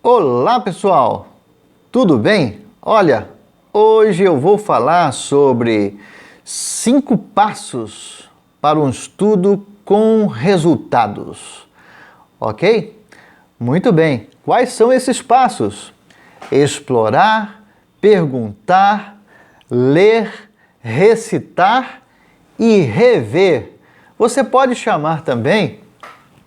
Olá pessoal, tudo bem? Olha, hoje eu vou falar sobre 5 passos para um estudo com resultados, ok? Muito bem, quais são esses passos? Explorar, perguntar, ler, recitar e rever. Você pode chamar também,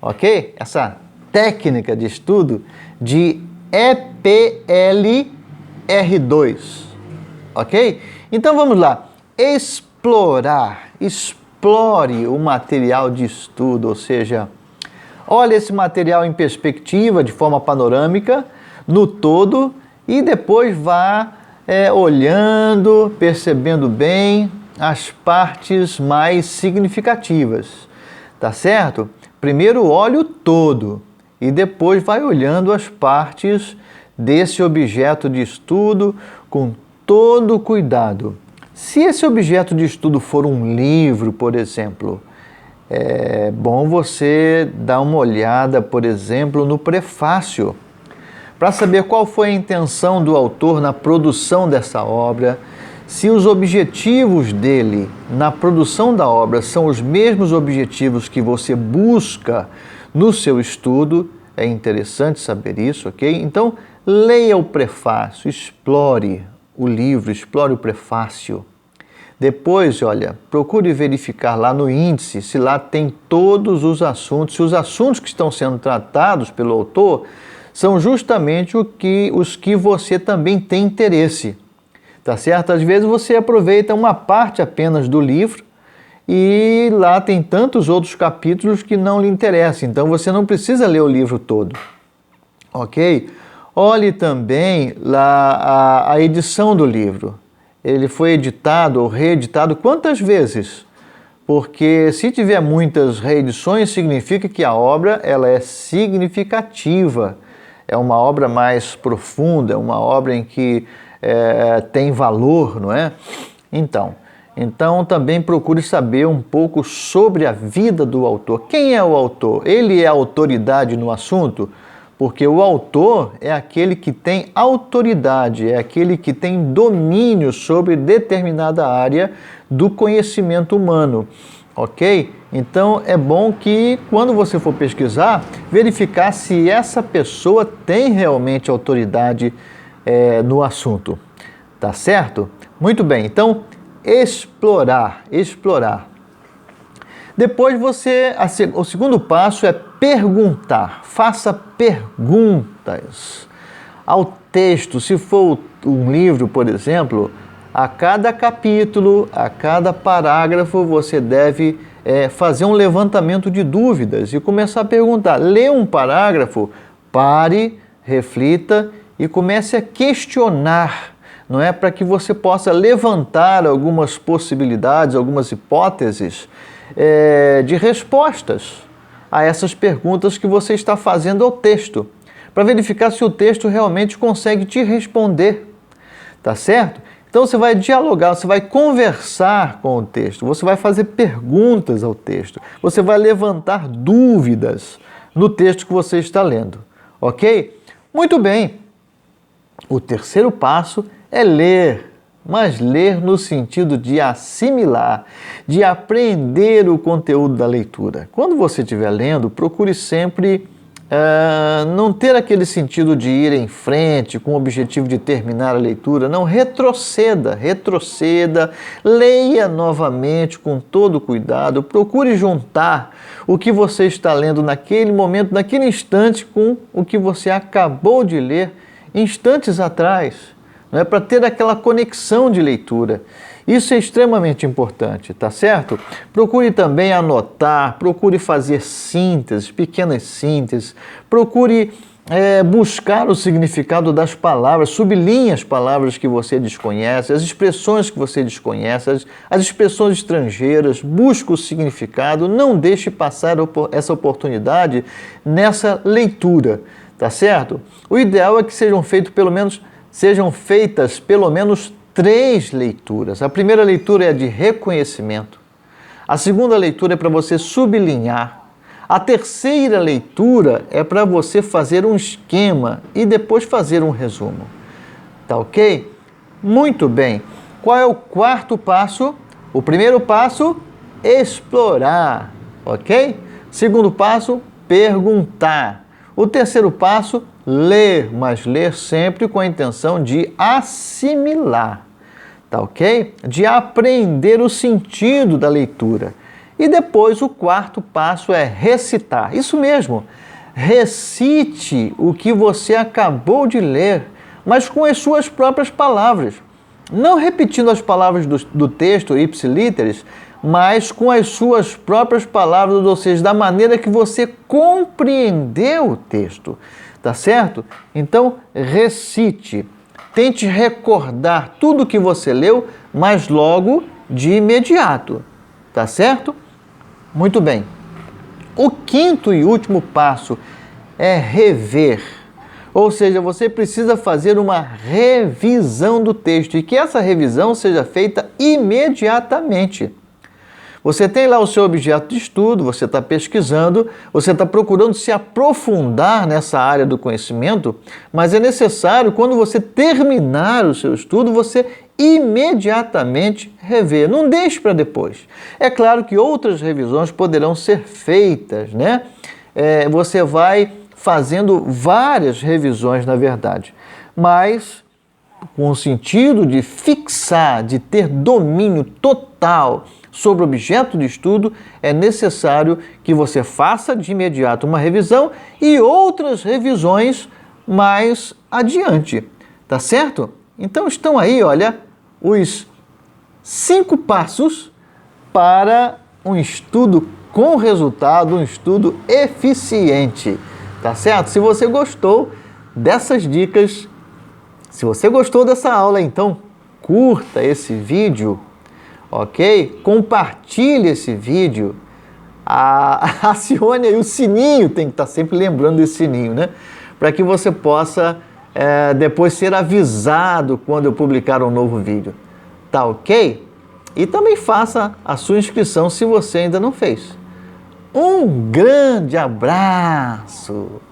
ok? Essa técnica de estudo de EPLR2, ok? Então vamos lá, explorar, explore o material de estudo, ou seja, olhe esse material em perspectiva, de forma panorâmica, no todo, e depois vá olhando, percebendo bem as partes mais significativas, tá certo? Primeiro olhe o todo e depois vai olhando as partes desse objeto de estudo com todo cuidado. Se esse objeto de estudo for um livro, por exemplo, é bom você dar uma olhada, por exemplo, no prefácio, para saber qual foi a intenção do autor na produção dessa obra, se os objetivos dele na produção da obra são os mesmos objetivos que você busca no seu estudo. É interessante saber isso, ok? Então, leia o prefácio, explore o livro, explore o prefácio. Depois, olha, procure verificar lá no índice se lá tem todos os assuntos, se os assuntos que estão sendo tratados pelo autor são justamente os que você também tem interesse, tá certo? Às vezes você aproveita uma parte apenas do livro e lá tem tantos outros capítulos que não lhe interessam, então você não precisa ler o livro todo, ok? Olhe também lá a edição do livro. Ele foi editado ou reeditado quantas vezes? Porque se tiver muitas reedições, significa que a obra ela é significativa, é uma obra mais profunda, é uma obra em que tem valor, não é? Então também procure saber um pouco sobre a vida do autor. Quem é o autor? Ele é autoridade no assunto? Porque o autor é aquele que tem autoridade, é aquele que tem domínio sobre determinada área do conhecimento humano, ok? Então é bom que quando você for pesquisar, verificar se essa pessoa tem realmente autoridade no assunto, tá certo? Muito bem, então explorar. Depois o segundo passo é perguntar, faça perguntas ao texto. Se for um livro, por exemplo, a cada capítulo, a cada parágrafo, você deve fazer um levantamento de dúvidas e começar a perguntar. Lê um parágrafo, pare, reflita e comece a questionar, não é? Para que você possa levantar algumas possibilidades, algumas hipóteses de respostas a essas perguntas que você está fazendo ao texto, para verificar se o texto realmente consegue te responder, tá certo? Então você vai dialogar, você vai conversar com o texto, você vai fazer perguntas ao texto, você vai levantar dúvidas no texto que você está lendo, ok? Muito bem, o terceiro passo é ler, mas ler no sentido de assimilar, de aprender o conteúdo da leitura. Quando você estiver lendo, procure sempre não ter aquele sentido de ir em frente com o objetivo de terminar a leitura. Não, retroceda, leia novamente com todo cuidado, procure juntar o que você está lendo naquele momento, naquele instante, com o que você acabou de ler instantes atrás. Não é para ter aquela conexão de leitura. Isso é extremamente importante, tá certo? Procure também anotar, procure fazer síntese, pequenas sínteses, procure buscar o significado das palavras, sublinhe as palavras que você desconhece, as expressões que você desconhece, as expressões estrangeiras, busque o significado, não deixe passar essa oportunidade nessa leitura, tá certo? O ideal é que sejam feitas pelo menos 3 leituras. A primeira leitura é a de reconhecimento. A segunda leitura é para você sublinhar. A terceira leitura é para você fazer um esquema e depois fazer um resumo. Tá ok? Muito bem. Qual é o quarto passo? O primeiro passo, explorar, ok? Segundo passo, perguntar. O terceiro passo, ler, mas ler sempre com a intenção de assimilar, tá ok? De aprender o sentido da leitura. E depois o quarto passo é recitar. Isso mesmo, recite o que você acabou de ler, mas com as suas próprias palavras. Não repetindo as palavras do texto ipsiliteris, mas com as suas próprias palavras, ou seja, da maneira que você compreendeu o texto, tá certo? Então, recite, tente recordar tudo que você leu, mas logo de imediato, tá certo? Muito bem. O quinto e último passo é rever. Ou seja, você precisa fazer uma revisão do texto e que essa revisão seja feita imediatamente. Você tem lá o seu objeto de estudo, você está pesquisando, você está procurando se aprofundar nessa área do conhecimento, mas é necessário, quando você terminar o seu estudo, você imediatamente rever. Não deixe para depois. É claro que outras revisões poderão ser feitas, né? Você vai fazendo várias revisões, na verdade, mas com o sentido de fixar, de ter domínio total sobre o objeto de estudo, é necessário que você faça de imediato uma revisão e outras revisões mais adiante, tá certo? Então estão aí, olha, os 5 passos para um estudo com resultado, um estudo eficiente, tá certo? Se você gostou dessas dicas, se você gostou dessa aula, então curta esse vídeo, ok? Compartilhe esse vídeo, acione aí o sininho, tem que estar sempre lembrando desse sininho, né? Para que você possa depois ser avisado quando eu publicar um novo vídeo, tá ok? E também faça a sua inscrição se você ainda não fez. Um grande abraço!